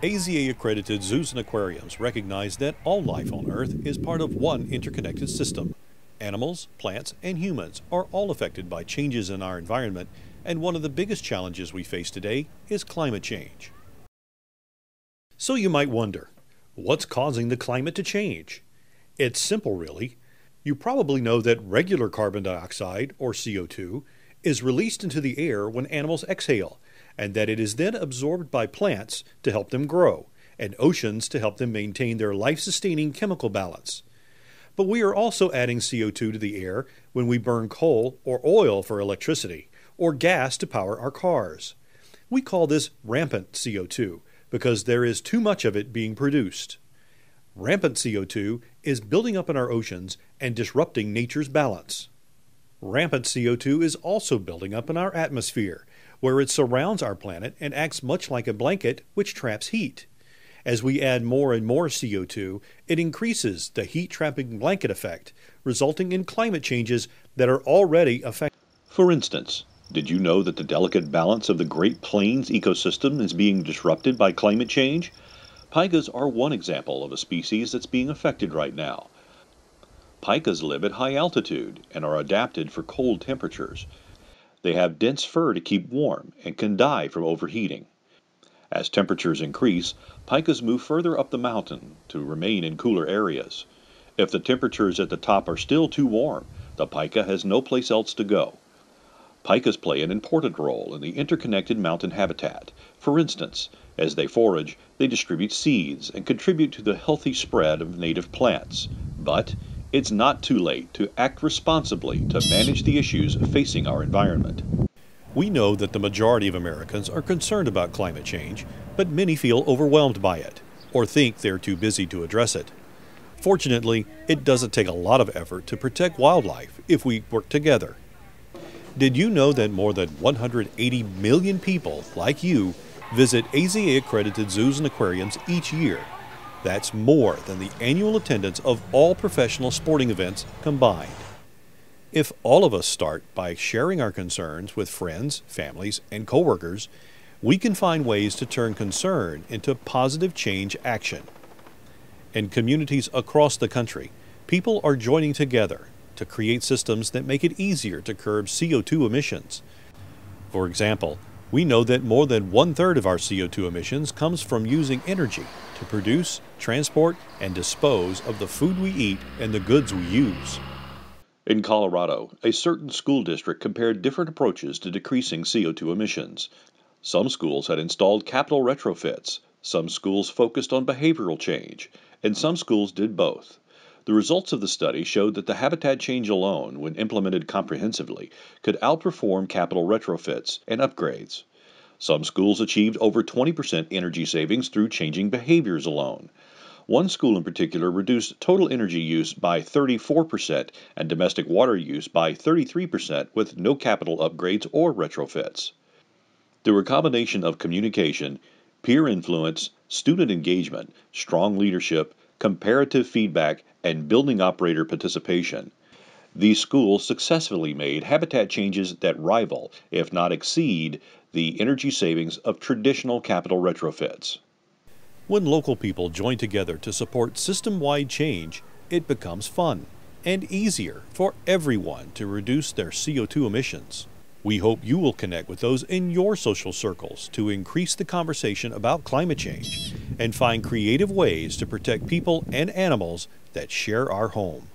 AZA-accredited zoos and aquariums recognize that all life on Earth is part of one interconnected system. Animals, plants, and humans are all affected by changes in our environment, and one of the biggest challenges we face today is climate change. So you might wonder, what's causing the climate to change? It's simple, really. You probably know that regular carbon dioxide, or CO2, is released into the air when animals exhale, and that it is then absorbed by plants to help them grow, and oceans to help them maintain their life-sustaining chemical balance. But we are also adding CO2 to the air when we burn coal or oil for electricity, or gas to power our cars. We call this rampant CO2 because there is too much of it being produced. Rampant CO2 is building up in our oceans and disrupting nature's balance. Rampant CO2 is also building up in our atmosphere, where it surrounds our planet and acts much like a blanket which traps heat. As we add more and more CO2, it increases the heat-trapping blanket effect, resulting in climate changes that are already affecting. For instance, did you know that the delicate balance of the Great Plains ecosystem is being disrupted by climate change? Pikas are one example of a species that's being affected right now. Pikas live at high altitude and are adapted for cold temperatures. They have dense fur to keep warm and can die from overheating. As temperatures increase, pikas move further up the mountain to remain in cooler areas. If the temperatures at the top are still too warm, the pika has no place else to go. Pikas play an important role in the interconnected mountain habitat. For instance, as they forage, they distribute seeds and contribute to the healthy spread of native plants. But it's not too late to act responsibly to manage the issues facing our environment. We know that the majority of Americans are concerned about climate change, but many feel overwhelmed by it, or think they're too busy to address it. Fortunately, it doesn't take a lot of effort to protect wildlife if we work together. Did you know that more than 180 million people, like you, visit AZA-accredited zoos and aquariums each year? That's more than the annual attendance of all professional sporting events combined. If all of us start by sharing our concerns with friends, families, and coworkers, we can find ways to turn concern into positive change action. In communities across the country, people are joining together to create systems that make it easier to curb CO2 emissions. For example, we know that more than 1/3 of our CO2 emissions comes from using energy to produce, transport, and dispose of the food we eat and the goods we use. In Colorado, a certain school district compared different approaches to decreasing CO2 emissions. Some schools had installed capital retrofits, some schools focused on behavioral change, and some schools did both. The results of the study showed that the habitat change alone, when implemented comprehensively, could outperform capital retrofits and upgrades. Some schools achieved over 20% energy savings through changing behaviors alone. One school in particular reduced total energy use by 34% and domestic water use by 33% with no capital upgrades or retrofits. Through a combination of communication, peer influence, student engagement, strong leadership, comparative feedback, and building operator participation, these schools successfully made habitat changes that rival, if not exceed, the energy savings of traditional capital retrofits. When local people join together to support system-wide change, it becomes fun and easier for everyone to reduce their CO2 emissions. We hope you will connect with those in your social circles to increase the conversation about climate change and find creative ways to protect people and animals that share our home.